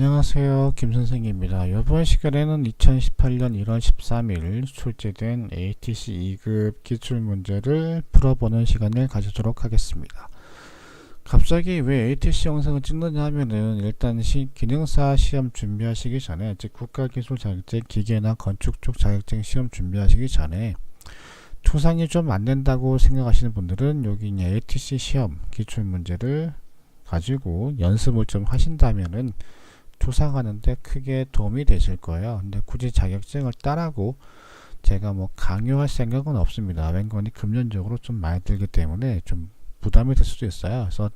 안녕하세요, 김선생입니다. 이번 시간에는 2018년 1월 13일 출제된 ATC 2급 기출문제를 풀어보는 시간을 가지도록 하겠습니다. 갑자기 왜 ATC 영상을 찍느냐 하면은 일단 기능사 시험 준비하시기 전에, 즉 국가기술 자격증, 기계나 건축 쪽 자격증 시험 준비하시기 전에 투상이 좀 안 된다고 생각하시는 분들은 여기 ATC 시험 기출문제를 가지고 연습을 좀 하신다면은 투상하는데 크게 도움이 되실 거예요. 근데 굳이 자격증을 따라고 제가 강요할 생각은 없습니다. 왠거니 금전적으로 좀 많이 들기 때문에 좀 부담이 될 수도 있어요. 그래서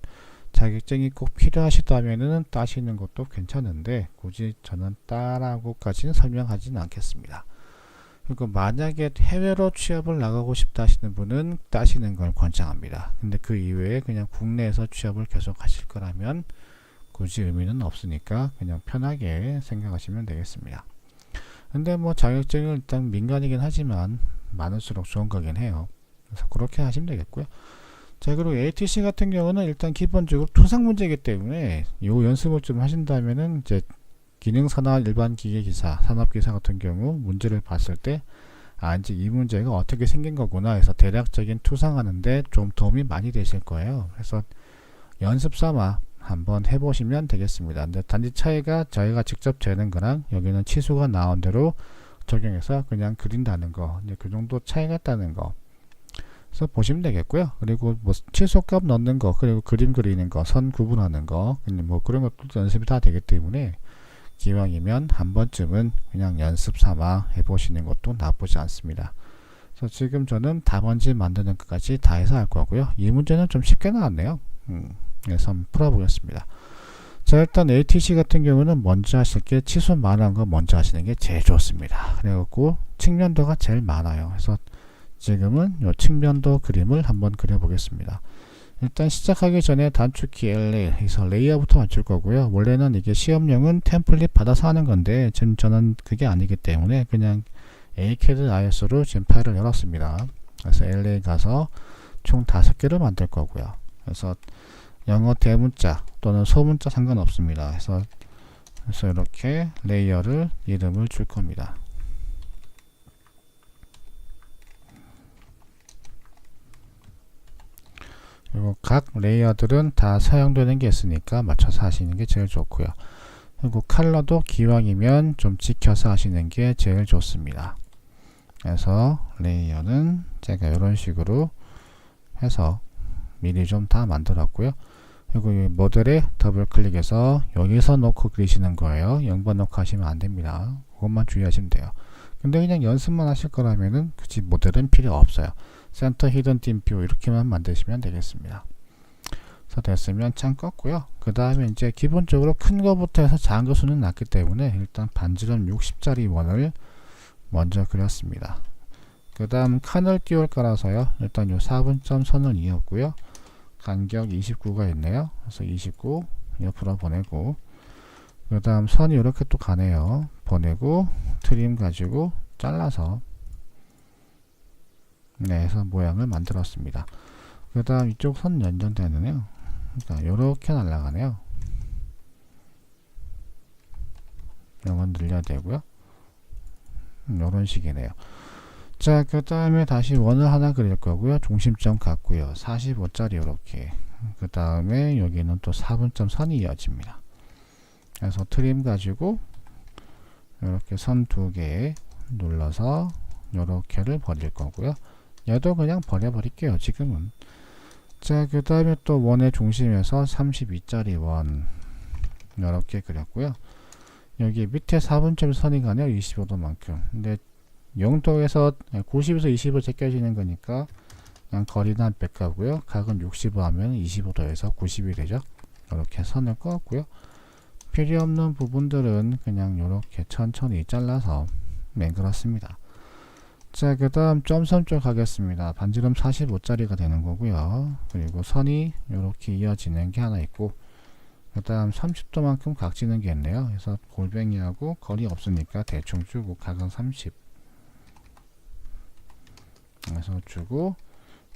자격증이 꼭 필요하시다면은 따시는 것도 괜찮은데 굳이 저는 따라고까지는 설명하지는 않겠습니다. 그리고 만약에 해외로 취업을 나가고 싶다 하시는 분은 따시는 걸 권장합니다. 근데 그 이외에 그냥 국내에서 취업을 계속 하실 거라면 굳이 의미는 없으니까 그냥 편하게 생각하시면 되겠습니다. 근데 자격증은 일단 민간이긴 하지만 많을수록 좋은 거긴 해요. 그래서 그렇게 하시면 되겠고요. 자, 그리고 ATC 같은 경우는 일단 기본적으로 투상 문제이기 때문에 이 연습을 좀 하신다면은 이제 기능사나 일반 기계기사, 산업기사 같은 경우 문제를 봤을 때 이제 이 문제가 어떻게 생긴 거구나 해서 대략적인 투상하는데 좀 도움이 많이 되실 거예요. 그래서 연습 삼아 한번 해보시면 되겠습니다. 근데 단지 차이가 저희가 직접 재는 거랑 여기는 치수가 나온 대로 적용해서 그냥 그린다는 거, 이제 그 정도 차이가 있다는 거. 그래서 보시면 되겠고요. 그리고 치수값 넣는 거, 그리고 그림 그리는 거, 선 구분하는 거, 그런 것도 연습이 다 되기 때문에 기왕이면 한 번쯤은 그냥 연습 삼아 해보시는 것도 나쁘지 않습니다. 그래서 지금 저는 답안지 만드는 것까지 다 해서 할 거고요. 이 문제는 좀 쉽게 나왔네요. 그래서 한번 풀어보겠습니다. 자, 일단 ATC 같은 경우는 먼저 하실 게 치수 많은 거 먼저 하시는 게 제일 좋습니다. 그래갖고 측면도가 제일 많아요. 그래서 지금은 이 측면도 그림을 한번 그려보겠습니다. 일단 시작하기 전에 단축키 L에서 레이어부터 맞출 거고요. 원래는 이게 시험용은 템플릿 받아서 하는 건데 지금 저는 그게 아니기 때문에 그냥 ACAD IS로 지금 파일을 열었습니다. 그래서 LA 가서 총 5개를 만들 거고요. 그래서 영어 대문자 또는 소문자 상관없습니다. 그래서 이렇게 레이어를 이름을 줄 겁니다. 그리고 각 레이어들은 다 사용되는 게 있으니까 맞춰서 하시는 게 제일 좋고요. 그리고 컬러도 기왕이면 좀 지켜서 하시는 게 제일 좋습니다. 그래서 레이어는 제가 이런 식으로 해서 미리 좀 다 만들었고요. 그리고 이 모델에 더블 클릭해서 여기서 놓고 그리시는 거예요. 0번 놓고 하시면 안 됩니다. 그것만 주의하시면 돼요. 근데 그냥 연습만 하실 거라면은 굳이 모델은 필요 없어요. 센터 히든 dim표 이렇게만 만드시면 되겠습니다. 그래서 됐으면 창 껐고요. 그 다음에 이제 기본적으로 큰 거부터 해서 작은 거 수는 낮기 때문에 일단 반지름 60짜리 원을 먼저 그렸습니다. 그 다음 칸을 띄울 거라서요. 일단 요 4분점 선을 이었고요. 간격 29가 있네요. 그래서 29 옆으로 보내고, 그 다음 선이 이렇게 또 가네요. 보내고 트림 가지고 잘라서 해서 모양을 만들었습니다. 그 다음 이쪽 선 연장되는요. 그러니까 이렇게 날아가네요. 이건 늘려야 되고요. 이런 식이네요. 자, 그 다음에 다시 원을 하나 그릴 거고요. 중심점 같고요. 45짜리 이렇게. 그 다음에 여기는 또 4분점 선이 이어집니다. 그래서 트림 가지고 이렇게 선 2개 눌러서 이렇게를 버릴 거고요. 얘도 그냥 버려버릴게요. 지금은. 자, 그 다음에 또 원의 중심에서 32짜리 원 이렇게 그렸고요. 여기 밑에 4분점 선이 가네요. 25도만큼. 근데 0도에서 90에서 20을 제껴지는 거니까 그냥 거리는 한 100 가고요. 각은 65 하면 25도에서 90이 되죠. 이렇게 선을 그었고요. 필요 없는 부분들은 그냥 이렇게 천천히 잘라서 그렇습니다. 자, 그 다음 점선 쪽 가겠습니다. 반지름 45짜리가 되는 거고요. 그리고 선이 이렇게 이어지는 게 하나 있고, 그 다음 30도만큼 각지는 게 있네요. 그래서 골뱅이하고 거리 없으니까 대충 주고 각은 30 그래서 주고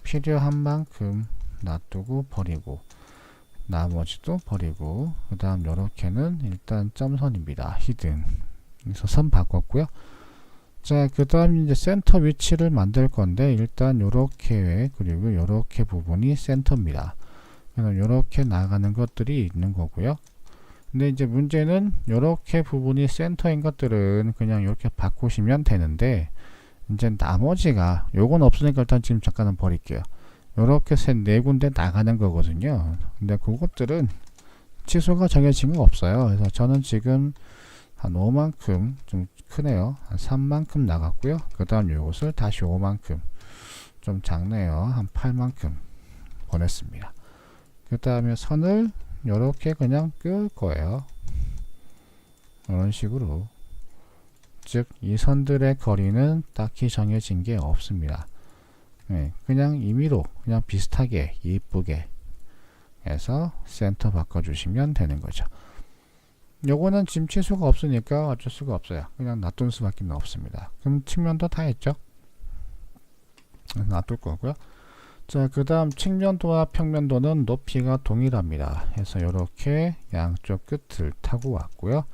필요한 만큼 놔두고 버리고, 나머지도 버리고, 그 다음 요렇게는 일단 점선입니다. 히든. 그래서 선 바꿨고요. 자, 그 다음 이제 센터 위치를 만들 건데, 일단 요렇게, 그리고 요렇게 부분이 센터입니다. 그래서 요렇게 나가는 것들이 있는 거고요. 근데 이제 문제는 요렇게 부분이 센터인 것들은 그냥 이렇게 바꾸시면 되는데, 이제 나머지가 요건 없으니까 일단 지금 잠깐은 버릴게요. 요렇게 네 군데 나가는 거거든요. 근데 그것들은 취소가 정해진 거 없어요. 그래서 저는 지금 한 5만큼 좀 크네요. 한 3만큼 나갔고요. 그 다음 요것을 다시 5만큼 좀 작네요. 한 8만큼 보냈습니다. 그 다음에 선을 요렇게 그냥 끌 거예요. 이런 식으로. 즉 이 선들의 거리는 딱히 정해진 게 없습니다. 네, 그냥 임의로 그냥 비슷하게 이쁘게 해서 센터 바꿔주시면 되는 거죠. 요거는 지금 취소가 없으니까 어쩔 수가 없어요. 그냥 놔둘 수밖에 없습니다. 그럼 측면도 다 했죠. 놔둘 거고요. 자, 그 다음 측면도와 평면도는 높이가 동일합니다. 그래서 이렇게 양쪽 끝을 타고 왔고요.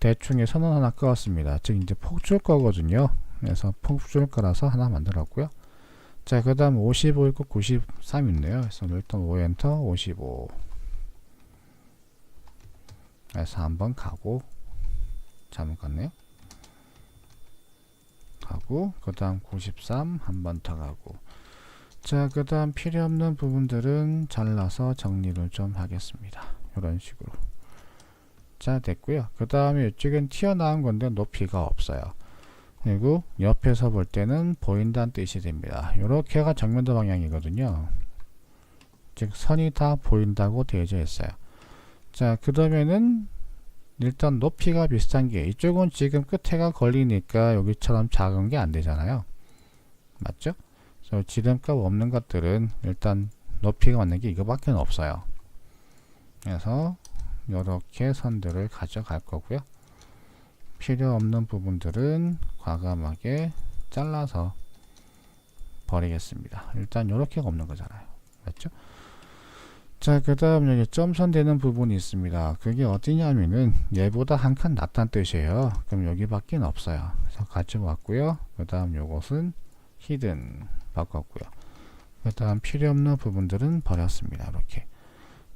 대충의 선은 하나 그었습니다. 즉 이제 폭줄 거거든요. 그래서 폭줄 거라서 하나 만들었고요. 자, 그 다음 55 있고 93 있네요. 그래서 일단 5엔터 55 그래서 한번 가고 잘못 갔네요. 가고 그 다음 93 한 번 더 가고. 자, 그 다음 필요 없는 부분들은 잘라서 정리를 좀 하겠습니다. 이런 식으로. 자, 됐고요. 그 다음에 이쪽엔 튀어나온 건데 높이가 없어요. 그리고 옆에서 볼 때는 보인다는 뜻이 됩니다. 이렇게가 정면도 방향이거든요. 즉 선이 다 보인다고 되어져 있어요. 자, 그 다음에는 일단 높이가 비슷한 게, 이쪽은 지금 끝에가 걸리니까 여기처럼 작은 게 안 되잖아요. 맞죠? 그래서 지름값 없는 것들은 일단 높이가 맞는 게 이거밖에 없어요. 그래서 이렇게 선들을 가져갈 거고요. 필요 없는 부분들은 과감하게 잘라서 버리겠습니다. 일단 이렇게가 없는 거잖아요. 맞죠? 자, 그 다음 여기 점선 되는 부분이 있습니다. 그게 어디냐면은 얘보다 한 칸 낫다는 뜻이에요. 그럼 여기밖에 없어요. 그래서 가져왔고요. 그 다음 요것은 히든 바꿨고요. 그 다음 필요 없는 부분들은 버렸습니다. 이렇게.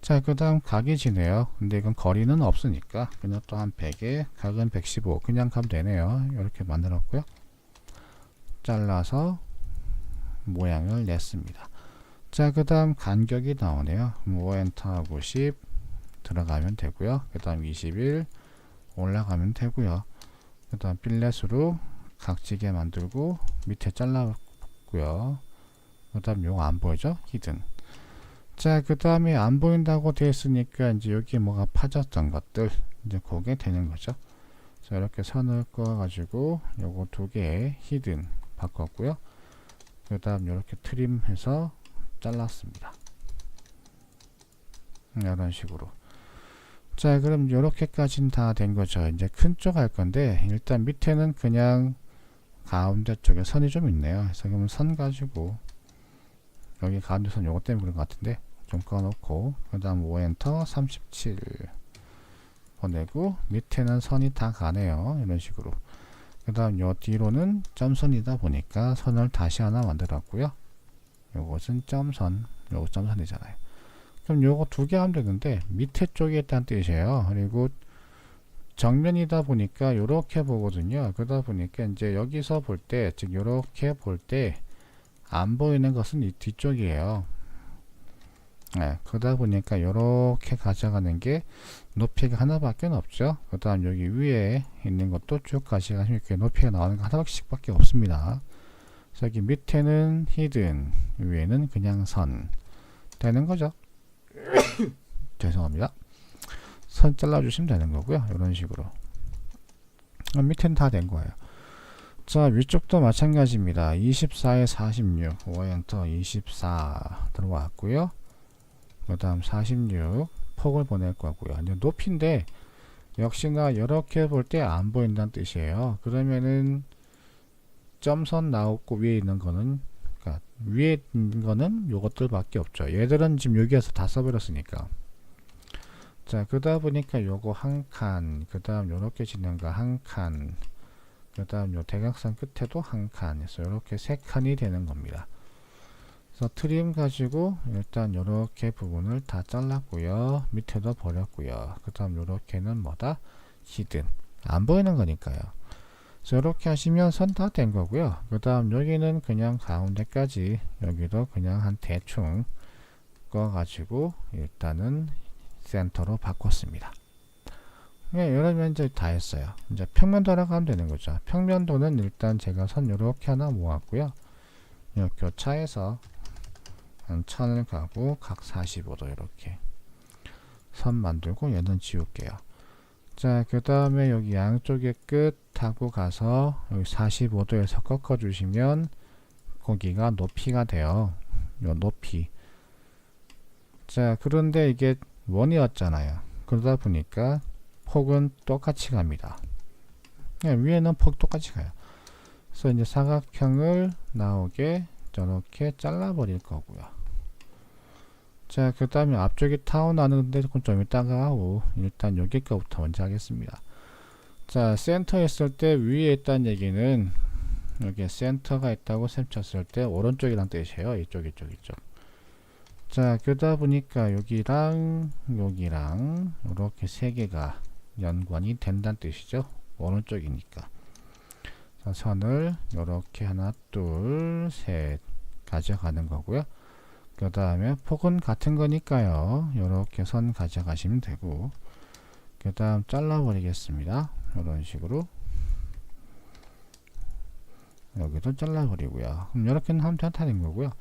자, 그 다음 각이 지네요. 근데 이건 거리는 없으니까 그냥 또 한 100에 각은 115 그냥 가면 되네요. 이렇게 만들었고요. 잘라서 모양을 냈습니다. 자, 그 다음 간격이 나오네요. 5엔터하고 10 들어가면 되고요. 그 다음 21 올라가면 되고요. 그 다음 필렛으로 각지게 만들고 밑에 잘라고요. 그 다음 요거 안 보이죠? 히든. 자, 그 다음에 안 보인다고 되어 있으니까 이제 여기 뭐가 파졌던 것들 이제 그게 되는 거죠. 자, 이렇게 선을 그어 가지고 요거 두 개 히든 바꿨고요. 그 다음 이렇게 트림해서 잘랐습니다. 이런 식으로. 자, 그럼 이렇게까지는 다 된 거죠. 이제 큰 쪽 할 건데 일단 밑에는 그냥 가운데 쪽에 선이 좀 있네요. 그래서 그러면 선 가지고 여기 가운데 선 요거 때문에 그런 것 같은데 좀 꺼놓고 그 다음 5엔터 37 보내고 밑에는 선이 다 가네요. 이런 식으로. 그 다음 요 뒤로는 점선이다 보니까 선을 다시 하나 만들었고요. 요것은 점선, 요거 점선이잖아요. 그럼 요거 두 개 하면 되는데 밑에 쪽에 있다는 뜻이에요. 그리고 정면이다 보니까 요렇게 보거든요. 그러다 보니까 이제 여기서 볼 때, 즉 요렇게 볼 때 안 보이는 것은 이 뒤쪽이에요. 네, 그러다 보니까 요렇게 가져가는 게 높이가 하나밖에 없죠. 그 다음 여기 위에 있는 것도 쭉 가져가시면 이렇게 높이가 나오는 거 하나씩 밖에 없습니다. 그래서 여기 밑에는 히든, 위에는 그냥 선 되는 거죠. 죄송합니다. 선 잘라주시면 되는 거고요. 이런 식으로. 밑에는 다 된 거예요. 자, 위쪽도 마찬가지입니다. 24에 46, 5엔터 24 들어왔고요. 그 다음 46 폭을 보낼 거고요. 이제 높이인데 역시나 이렇게 볼 때 안 보인다는 뜻이에요. 그러면은 점선 나오고 위에 있는 거는, 그러니까 위에 있는 거는 요것들밖에 없죠. 얘들은 지금 여기에서 다 써버렸으니까. 자, 그러다 보니까 요거 한 칸, 그 다음 요렇게 지는 거 한 칸, 그 다음 요 대각선 끝에도 한 칸 해서 요렇게 세 칸이 되는 겁니다. 그래서 트림 가지고 일단 요렇게 부분을 다 잘랐고요. 밑에도 버렸고요. 그 다음 요렇게는 뭐다? 히든. 안 보이는 거니까요. 그래서 이렇게 하시면 선 다 된 거고요. 그 다음 여기는 그냥 가운데까지 여기도 그냥 한 대충 꺼가지고 일단은 센터로 바꿨습니다. 예, 이러면 이제 다 했어요. 이제 평면도라고 하면 되는 거죠. 평면도는 일단 제가 선 이렇게 하나 모았고요. 이 교차해서 한 1000을 가고 각 45도 이렇게 선 만들고 얘는 지울게요. 자, 그 다음에 여기 양쪽의 끝하고 가서 여기 45도에서 꺾어 주시면 거기가 높이가 돼요. 요 높이. 자, 그런데 이게 원이었잖아요. 그러다 보니까 폭은 똑같이 갑니다. 네, 위에는 폭 똑같이 가요. 그래서 이제 사각형을 나오게 저렇게 잘라버릴 거고요. 자, 그 다음에 앞쪽에 타원하는데 좀 이따가 하고 일단 여기 거부터 먼저 하겠습니다. 자, 센터에 있을 때 위에 있다는 얘기는 여기 센터가 있다고 셈 쳤을 때 오른쪽이란 뜻이에요. 이쪽. 자, 그러다 보니까 여기랑 이렇게 세 개가 연관이 된다는 뜻이죠. 오른쪽이니까. 자, 선을 이렇게 하나, 둘, 셋 가져가는 거고요. 그 다음에 폭은 같은 거니까요. 이렇게 선 가져가시면 되고, 그 다음 잘라버리겠습니다. 이런 식으로. 여기도 잘라버리고요. 그럼 이렇게는 하면 된다는 거고요.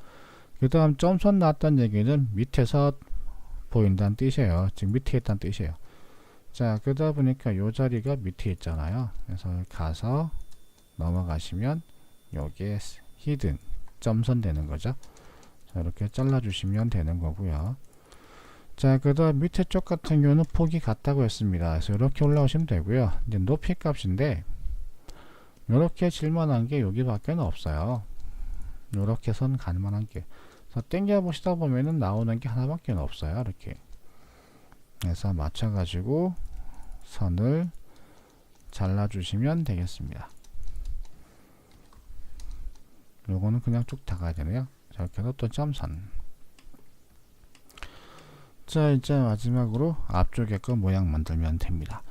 그 다음 점선 나왔다는 얘기는 밑에서 보인다는 뜻이에요. 지금 밑에 있다는 뜻이에요. 자, 그러다 보니까 요 자리가 밑에 있잖아요. 그래서 가서 넘어가시면 여기에 히든 점선 되는 거죠. 자, 이렇게 잘라주시면 되는 거고요. 자, 그 다음 밑에 쪽 같은 경우는 폭이 같다고 했습니다. 그래서 이렇게 올라오시면 되고요. 이제 높이 값인데 이렇게 질만한 게 여기밖에 없어요. 이렇게 선 갈만한 게. 그래서 땡겨 보시다 보면은 나오는 게 하나밖에 없어요. 이렇게. 그래서 맞춰가지고 선을 잘라주시면 되겠습니다. 요거는 그냥 쭉 다 가야 되네요. 자, 이렇게 해서 또 점선. 자, 이제 마지막으로 앞쪽에 거 모양 만들면 됩니다.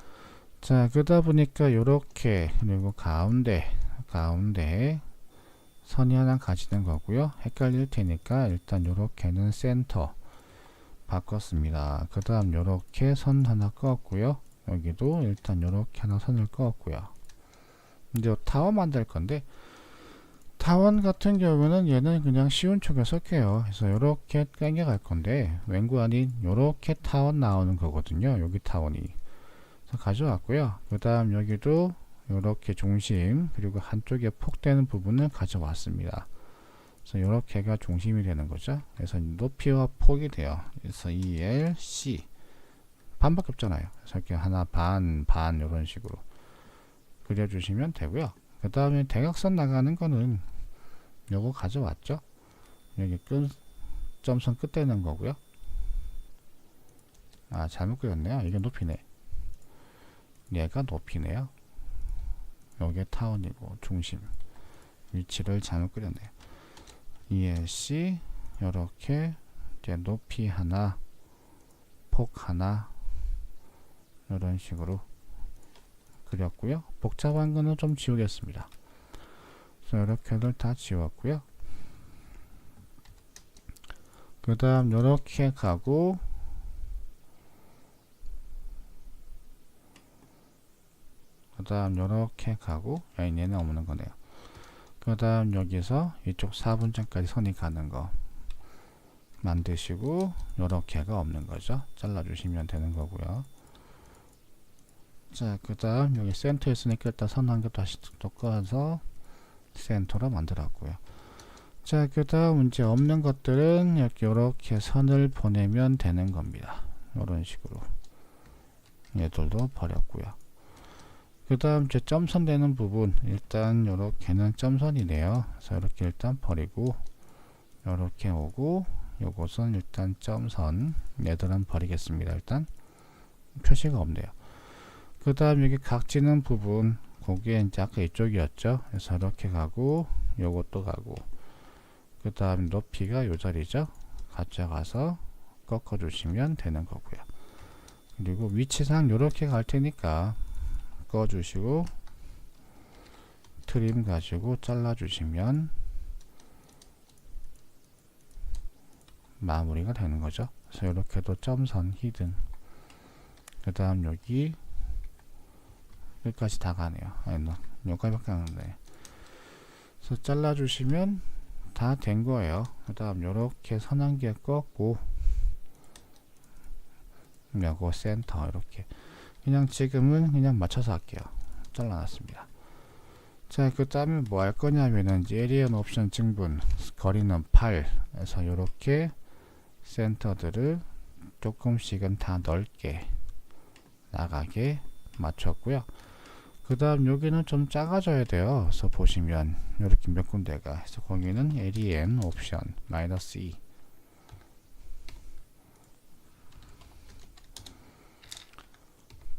자, 그러다 보니까 요렇게, 그리고 가운데 선이 하나 가지는 거고요. 헷갈릴 테니까 일단 요렇게는 센터 바꿨습니다. 그 다음 요렇게 선 하나 그었고요. 여기도 일단 요렇게 하나 선을 그었고요. 이제 타원 만들 건데, 타원 같은 경우는 얘는 그냥 쉬운 쪽에 섞여요. 그래서 요렇게 당겨갈 건데, 왠고 아닌 요렇게 타원 나오는 거거든요. 여기 타원이. 그래서 가져왔고요. 그 다음 여기도 요렇게 중심, 그리고 한쪽에 폭되는 부분을 가져왔습니다. 그래서 요렇게가 중심이 되는 거죠. 그래서 높이와 폭이 돼요. 그래서 EL, C. 반밖에 없잖아요. 그래서 이렇게 하나 반 요런 식으로 그려주시면 되고요. 그 다음에 대각선 나가는 거는 요거 가져왔죠. 여기 점선 끝대는 거고요. 아, 잘못 그렸네요. 이게 높이네. 얘가 높이네요. 요게 타원이고 중심 위치를 잘못 그렸네요. ELC 요렇게 이제 높이 하나 폭 하나 이런 식으로 그렸고요. 복잡한 거는 좀 지우겠습니다. 그래서 이렇게들 다 지웠고요. 그 다음 요렇게 가고 그 다음 요렇게 가고 얘는 없는 거네요. 그 다음 여기서 이쪽 4분점까지 선이 가는 거 만드시고 요렇게가 없는 거죠. 잘라주시면 되는 거고요. 자, 그 다음 여기 센터에 있으니까 일단 선 한 개 다시 또 꺼서 센터로 만들었고요. 자, 그 다음 이제 없는 것들은 이렇게 요렇게 선을 보내면 되는 겁니다. 이런 식으로 얘들도 버렸고요. 그 다음 이제 점선 되는 부분 일단 요렇게는 점선이네요. 그래서 이렇게 일단 버리고 요렇게 오고 요것은 일단 점선 얘들은 버리겠습니다. 일단 표시가 없네요. 그 다음 여기 각지는 부분, 거기에 이제 아까 이쪽이었죠. 그래서 이렇게 가고 요것도 가고, 그 다음 높이가 요 자리죠. 가져가서 꺾어 주시면 되는 거고요. 그리고 위치상 요렇게 갈 테니까 꺼 주시고 트림 가지고 잘라 주시면 마무리가 되는 거죠. 그래서 이렇게도 점선 히든, 그 다음 여기 여기까지 다 가네요. 아니, 여기까지밖에 안 가네. 그래서 잘라 주시면 다 된 거예요. 그 다음 요렇게 선 한 개 꺾고 요거 센터, 이렇게 그냥 지금은 그냥 맞춰서 할게요. 잘라놨습니다. 자, 그 다음에 뭐 할 거냐면은 에리언 옵션 증분, 거리는 8 에서 요렇게 센터들을 조금씩은 다 넓게 나가게 맞췄고요. 그 다음 여기는 좀 작아져야 돼요. 그래서 보시면 이렇게 몇 군데가 해서 거기는 LEN 옵션 -E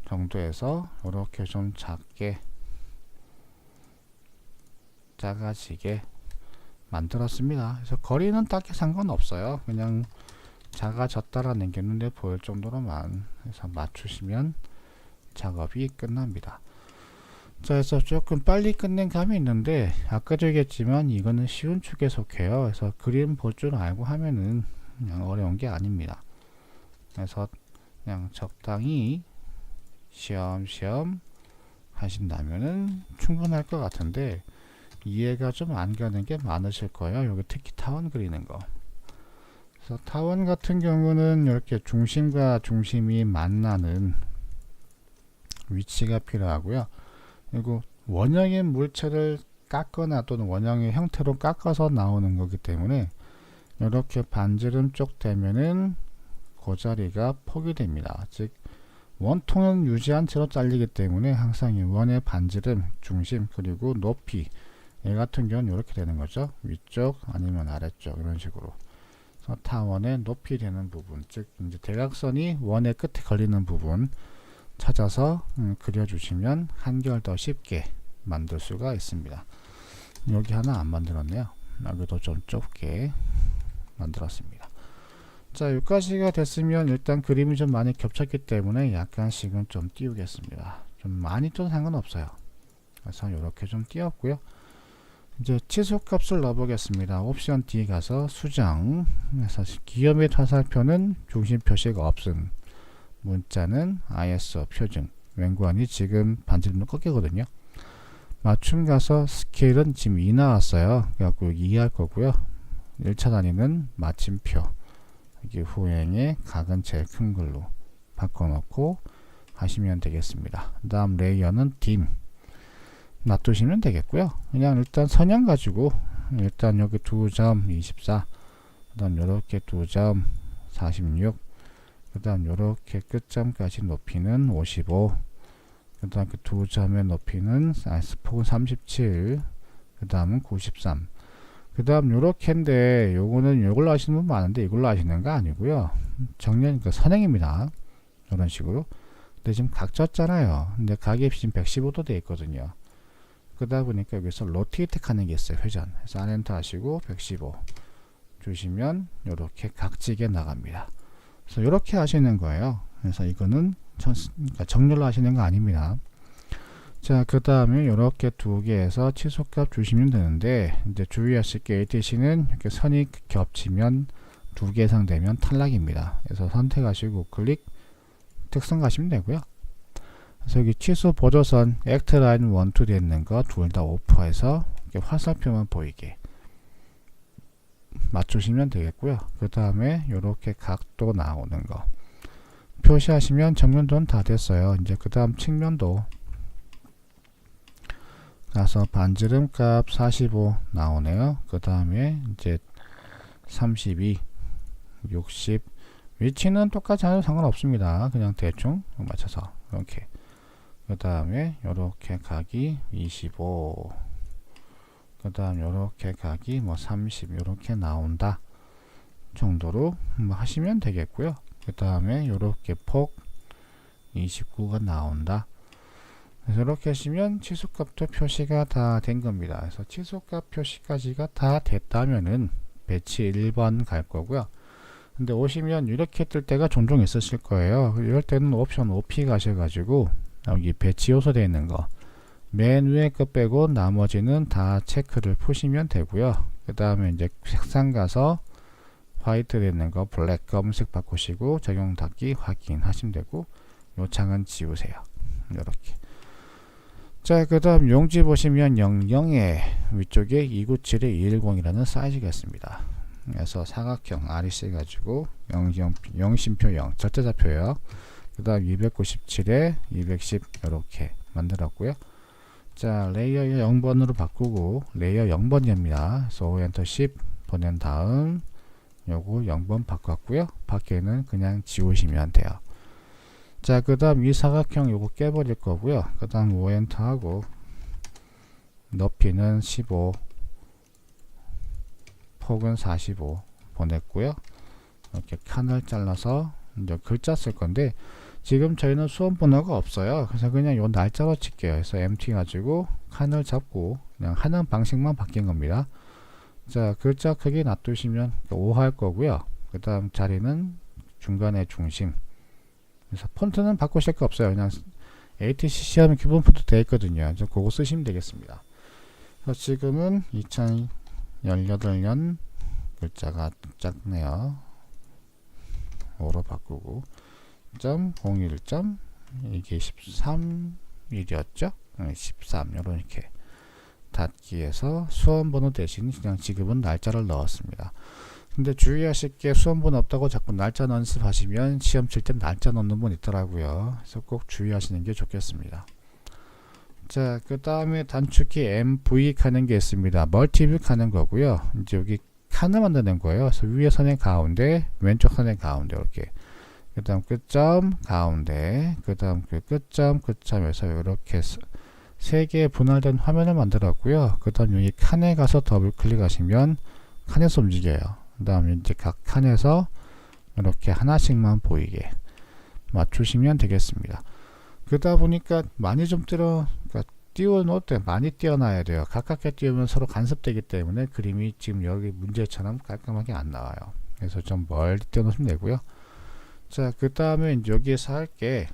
정도에서 이렇게 좀 작게 작아지게 만들었습니다. 그래서 거리는 딱히 상관없어요. 그냥 작아졌다라는 게 눈에 보일 정도로만 해서 맞추시면 작업이 끝납니다. 자, 그래서 조금 빨리 끝낸 감이 있는데 아까도 얘기했지만 이거는 쉬운 축에 속해요. 그래서 그림 볼 줄 알고 하면은 그냥 어려운 게 아닙니다. 그래서 그냥 적당히 시험시험 하신다면은 충분할 것 같은데 이해가 좀 안 가는 게 많으실 거예요. 여기 특히 타원 그리는 거. 그래서 타원 같은 경우는 이렇게 중심과 중심이 만나는 위치가 필요하고요. 그리고 원형의 물체를 깎거나 또는 원형의 형태로 깎아서 나오는 거기 때문에 이렇게 반지름 쪽 되면은 그 자리가 포기됩니다. 즉 원통은 유지한 채로 잘리기 때문에 항상 이 원의 반지름, 중심, 그리고 높이, 얘 같은 경우는 이렇게 되는 거죠. 위쪽 아니면 아래쪽 이런 식으로. 그래서 타원의 높이 되는 부분, 즉 이제 대각선이 원의 끝에 걸리는 부분 찾아서 그려주시면 한결 더 쉽게 만들 수가 있습니다. 여기 하나 안 만들었네요. 여기도 좀 좁게 만들었습니다. 자, 여기까지가 됐으면 일단 그림이 좀 많이 겹쳤기 때문에 약간씩은 좀 띄우겠습니다. 좀 많이 좀 상관없어요. 그래서 이렇게 좀 띄웠고요. 이제 치수값을 넣어보겠습니다. 옵션 D 가서 수정, 그래서 기호 및 화살표는 중심 표시가 없음, 문자는 ISO 표준, 왼관이 지금 반지름으로 꺾이거든요. 맞춤 가서 스케일은 지금 2 나왔어요. 그래갖고 여기 2 할 거고요. 1차 단위는 마침표, 여기 후행의 각은 제일 큰 걸로 바꿔놓고 하시면 되겠습니다. 그 다음 레이어는 딤 놔두시면 되겠고요. 그냥 일단 선형 가지고 일단 여기 2점 24, 그 다음 요렇게 2점 46, 그 다음 요렇게 끝점까지 높이는 55, 그 다음 그 2점의 높이는 폭은 37, 그 다음은 93, 그 다음 요렇게인데 요거는 요걸로 하시는 분 많은데 이걸로 하시는 거 아니고요. 정렬 그 선행입니다. 이런 식으로. 근데 지금 각 졌잖아요. 근데 각이 지금 115도 돼 있거든요. 그러다 보니까 여기서 로테이트 하는 게 있어요. 회전. 그래서 안엔터 하시고 115 주시면 요렇게 각지게 나갑니다. 그래서 요렇게 하시는 거예요. 그래서 이거는 그러니까 정렬로 하시는 거 아닙니다. 자, 그 다음에 요렇게 두 개에서 치수값 주시면 되는데 이제 주의하실 게 ATC는 이렇게 선이 겹치면 두 개 이상 되면 탈락입니다. 그래서 선택하시고 클릭 특성 가시면 되고요. 그래서 여기 취소 보조선 액트라인 1, 2 되어 있는 거 둘 다 오프해서 이렇게 화살표만 보이게 맞추시면 되겠고요. 그 다음에 이렇게 각도 나오는 거 표시하시면 정면도는 다 됐어요. 이제 그 다음 측면도 가서 반지름 값 45 나오네요. 그 다음에 이제 32, 60 위치는 똑같이 하셔도 상관없습니다. 그냥 대충 맞춰서 이렇게. 그 다음에 요렇게 각이 25, 그 다음 요렇게 각이 뭐 30 요렇게 나온다 정도로 뭐 하시면 되겠고요. 그 다음에 요렇게 폭 29가 나온다. 그래서 이렇게 하시면 치수값도 표시가 다 된 겁니다. 그래서 치수값 표시까지가 다 됐다면은 배치 1번 갈 거고요. 근데 오시면 이렇게 뜰 때가 종종 있으실 거예요. 이럴 때는 옵션 OP 가셔가지고 여기 배치 요소 되어 있는 거 맨 위에 거 빼고 나머지는 다 체크를 푸시면 되고요. 그 다음에 이제 색상 가서 화이트 되는 거 블랙 검은색 바꾸시고 적용 닫기 확인하시면 되고 요 창은 지우세요. 이렇게. 자, 그 다음 용지 보시면 00에 위쪽에 297-210이라는 사이즈가 있습니다. 그래서 사각형 REC 가지고 영심표 0 절대좌표예요. 그 다음 297에 210 이렇게 만들었고요. 자, 레이어 0번으로 바꾸고 레이어 0번입니다. 그래서 엔터 10 보낸 다음 요거 0번 바꿨고요. 밖에는 그냥 지우시면 돼요. 자, 그 다음 이 사각형 요거 깨버릴 거고요. 그 다음 5엔터 하고 높이는 15 폭은 45 보냈고요. 이렇게 칸을 잘라서 이제 글자 쓸 건데 지금 저희는 수험 번호가 없어요. 그래서 그냥 요 날짜로 칠게요. 그래서 MT 가지고 칸을 잡고 그냥 하는 방식만 바뀐 겁니다. 자, 글자 크기 놔두시면 5 할 거고요. 그 다음 자리는 중간에 중심. 그래서 폰트는 바꾸실 거 없어요. 그냥 ATC 시험 기본 폰트 되어 있거든요. 그래서 그거 쓰시면 되겠습니다. 그래서 지금은 2018년 글자가 작네요. 5로 바꾸고 01. 이게 13일이었죠? 13 이렇게 닫기에서 수험번호 대신 그냥 지급은 날짜를 넣었습니다. 근데 주의하실 게 수험번호 없다고 자꾸 날짜 연습하시면 시험 칠 때 날짜 넣는 분 있더라고요. 그래서 꼭 주의하시는 게 좋겠습니다. 자, 그 다음에 단축키 MV 하는 게 있습니다. 멀티뷰 하는 거고요. 이제 여기 칸을 만드는 거예요. 그래서 위에 선의 가운데, 왼쪽 선의 가운데 이렇게. 그 다음 끝점 가운데, 그 다음 그 끝점 끝점에서 이렇게 세 개의 분할된 화면을 만들었고요. 그 다음 여기 칸에 가서 더블 클릭하시면 칸에서 움직여요. 그 다음 이제 각 칸에서 이렇게 하나씩만 보이게 맞추시면 되겠습니다. 그러다 보니까 많이 좀 띄워놓을 때 많이 띄워놔야 돼요. 가깝게 띄우면 서로 간섭되기 때문에 그림이 지금 여기 문제처럼 깔끔하게 안 나와요. 그래서 좀 멀리 띄워놓으시면 되고요. 자, 그 다음에 여기에서 할 게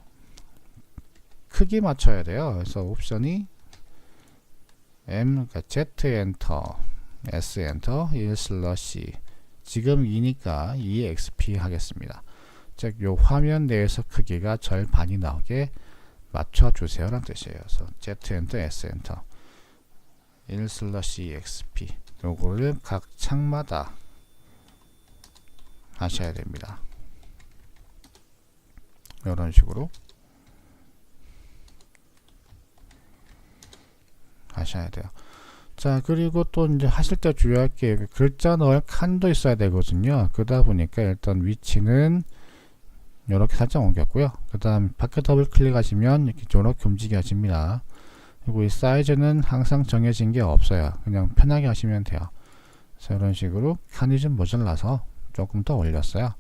크기 맞춰야 돼요. 그래서 옵션이 그러니까 Z 엔터, S 엔터, 1/C 지금 2니까 2XP 하겠습니다. 즉, 요 화면 내에서 크기가 절반이 나오게 맞춰주세요 라는 뜻이에요. 그래서 Z 엔터, S 엔터 1/EXP 요거를 각 창마다 하셔야 됩니다. 이런 식으로 하셔야 돼요. 자, 그리고 또 이제 하실 때 주의할 게 글자 넣을 칸도 있어야 되거든요. 그러다 보니까 일단 위치는 이렇게 살짝 옮겼고요. 그 다음 밖에 더블 클릭하시면 이렇게 저렇게 움직여집니다. 그리고 이 사이즈는 항상 정해진 게 없어요. 그냥 편하게 하시면 돼요. 그래서 이런 식으로 칸이 좀 모자라서 조금 더 올렸어요.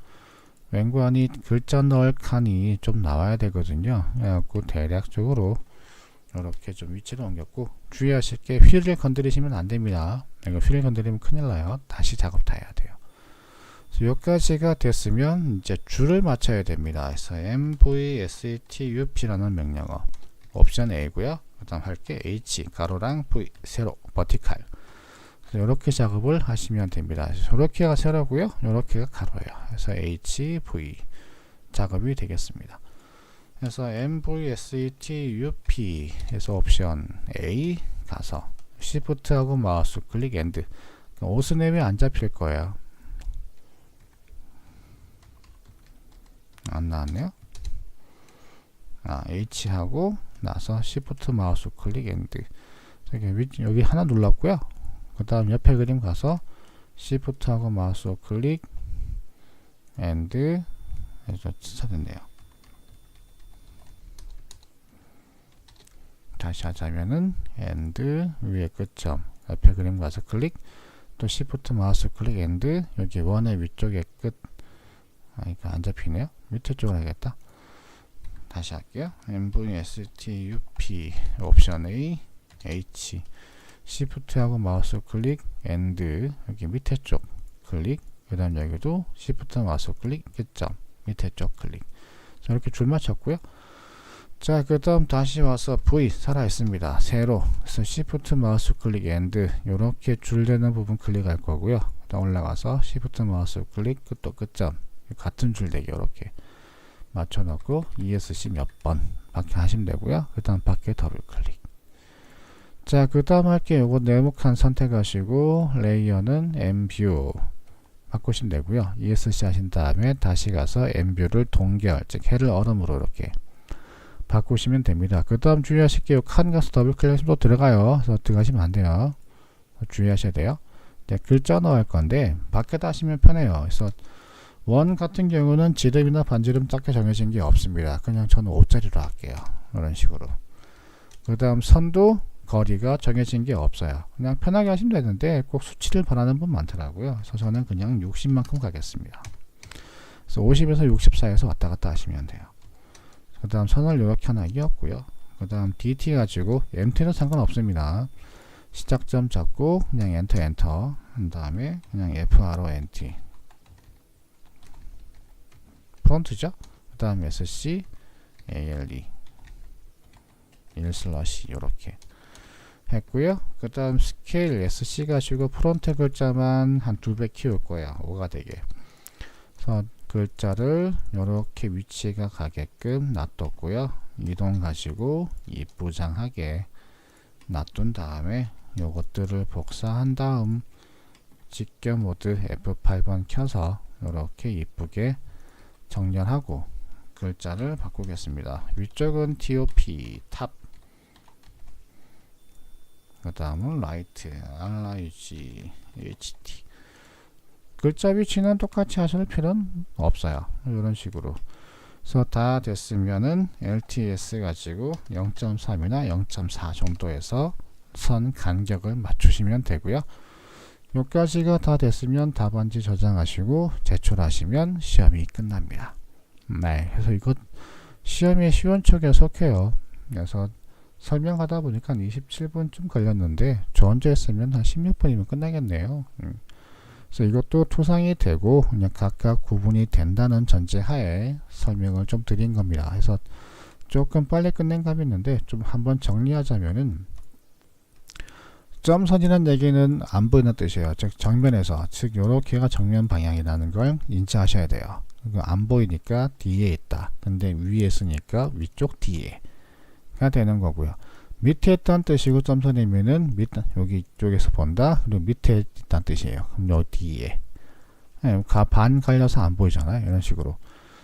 왼관이 글자 넣을 칸이 좀 나와야 되거든요. 그래갖고 대략적으로 이렇게 좀 위치를 옮겼고, 주의하실 게 휠을 건드리시면 안 됩니다. 이거 휠을 건드리면 큰일 나요. 다시 작업 다 해야 돼요. 여기까지가 됐으면 이제 줄을 맞춰야 됩니다. 그래서 MVSTUP라는 명령어 옵션 A고요. 그 다음 할 게 H 가로랑 V 세로 버티칼. 이렇게 작업을 하시면 됩니다. 이렇게가 세로고요. 이렇게가 가로예요. 그래서 H, V 작업이 되겠습니다. 그래서 MVSTUP 에서 옵션 A 가서 Shift하고 마우스 클릭 엔드. 옷은 왜 안 잡힐 거예요. 안 나왔네요. H 하고 나서 Shift 마우스 클릭 엔드. 여기 하나 눌렀고요. 그 다음 옆에 그림 가서 Shift 하고 마우스 클릭 엔드 해서 찾았네요. 다시 하자면은 엔드 위에 끝점 옆에 그림 가서 클릭 또 Shift 마우스 클릭 엔드 여기 원의 위쪽에 끝. 이거 안 잡히네요. 밑에 쪽으로 해야겠다. 다시 할게요. MVSTUP 옵션 A H Shift하고 마우스 클릭 AND 여기 밑에 쪽 클릭, 그 다음 여기도 Shift 마우스 클릭 끝점 밑에 쪽 클릭. 자, 이렇게 줄 맞췄고요. 자, 그 다음 다시 와서 V 살아있습니다. 세로. 그래서 Shift 마우스 클릭 AND 요렇게 줄되는 부분 클릭할 거고요. 그 다음 올라가서 Shift 마우스 클릭 또 끝점 같은 줄대기 요렇게 맞춰놓고 ESC 몇 번 밖에 하시면 되고요. 그 다음 밖에 더블 클릭. 자, 그 다음 할게요. 요거 네모칸 선택하시고 레이어는 M뷰 바꾸시면 되고요. ESC 하신 다음에 다시 가서 M뷰를 동결, 즉 해를 얼음으로 이렇게 바꾸시면 됩니다. 그 다음 주의하실게요. 칸 가서 더블 클릭하시면 또 들어가요. 그래서 들어가시면 안 돼요. 주의하셔야 돼요. 네, 글자 넣을 건데 밖에다 하시면 편해요. 그래서 원 같은 경우는 지름이나 반지름 딱히 정해진 게 없습니다. 그냥 저는 5짜리로 할게요. 이런 식으로. 그 다음 선도 거리가 정해진 게 없어요. 그냥 편하게 하시면 되는데 꼭 수치를 바라는 분 많더라고요. 그래서 저는 그냥 60만큼 가겠습니다. 그래서 50에서 60 사이에서 왔다 갔다 하시면 돼요. 그 다음 선을 이렇게 하나 이었고요. 그 다음 DT 가지고 MT는 상관없습니다. 시작점 잡고 그냥 엔터 한 다음에 그냥 FRONT 프론트죠. 그 다음 SC ALE 1슬러시 요렇게 했고요. 그 다음 스케일 SC 가지고 프론트 글자만 한 2배 키울 거예요. 5가 되게. 그래서 글자를 이렇게 위치가 가게끔 놔뒀고요. 이동 가지고 이쁘장하게 놔둔 다음에 요것들을 복사한 다음 직겨 모드 F8번 켜서 이렇게 이쁘게 정렬하고 글자를 바꾸겠습니다. 위쪽은 TOP 탑, 그 다음은 라이트 RIG HT. 글자 위치는 똑같이 하실 필요는 없어요. 이런 식으로. 그래서 다 됐으면은 LTS 가지고 0.3이나 0.4 정도에서 선 간격을 맞추시면 되고요. 여기까지가 다 됐으면 답안지 저장하시고 제출하시면 시험이 끝납니다. 네, 그래서 이거 시험이 쉬운 쪽에 속해요. 그래서 설명하다 보니까 한 27분쯤 걸렸는데 저 혼자 했으면 한 16분이면 끝나겠네요. 그래서 이것도 투상이 되고 그냥 각각 구분이 된다는 전제하에 설명을 좀 드린 겁니다. 그래서 조금 빨리 끝낸 감이 있는데 좀 한번 정리하자면은 점선이라는 얘기는 안 보이는 뜻이에요. 즉 정면에서, 즉 요렇게가 정면 방향이라는 걸 인지하셔야 돼요. 안 보이니까 뒤에 있다. 근데 위에 있으니까 위쪽 뒤에가 되는 거고요. 밑에 있다는 뜻이고 점선이면은 여기 쪽에서 본다. 그리고 밑에 있다는 뜻이에요. 그럼 요 뒤에 반 갈려서 안 보이잖아요. 이런 식으로.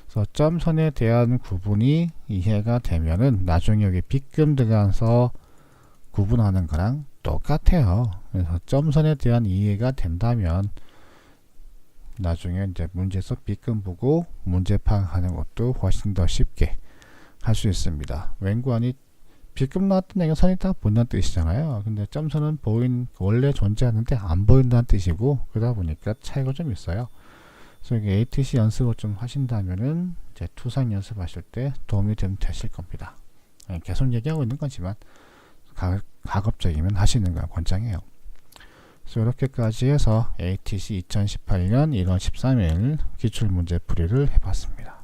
그래서 점선에 대한 구분이 이해가 되면은 나중에 여기 빗금 들어가서 구분하는 거랑 똑같아요. 그래서 점선에 대한 이해가 된다면 나중에 이제 문제에서 빗금 보고 문제 파악하는 것도 훨씬 더 쉽게 할 수 있습니다. 웬관이 빗금 나왔던 얘기는 선이 다 보인다는 뜻이잖아요. 근데 점선은 원래 존재하는데 안 보인다는 뜻이고, 그러다 보니까 차이가 좀 있어요. 그래서 이게 ATC 연습을 좀 하신다면은 이제 투상 연습하실 때 도움이 좀 되실 겁니다. 계속 얘기하고 있는 거지만 가급적이면 하시는 걸 권장해요. 그래서 이렇게까지 해서 ATC 2018년 1월 13일 기출문제 풀이를 해봤습니다.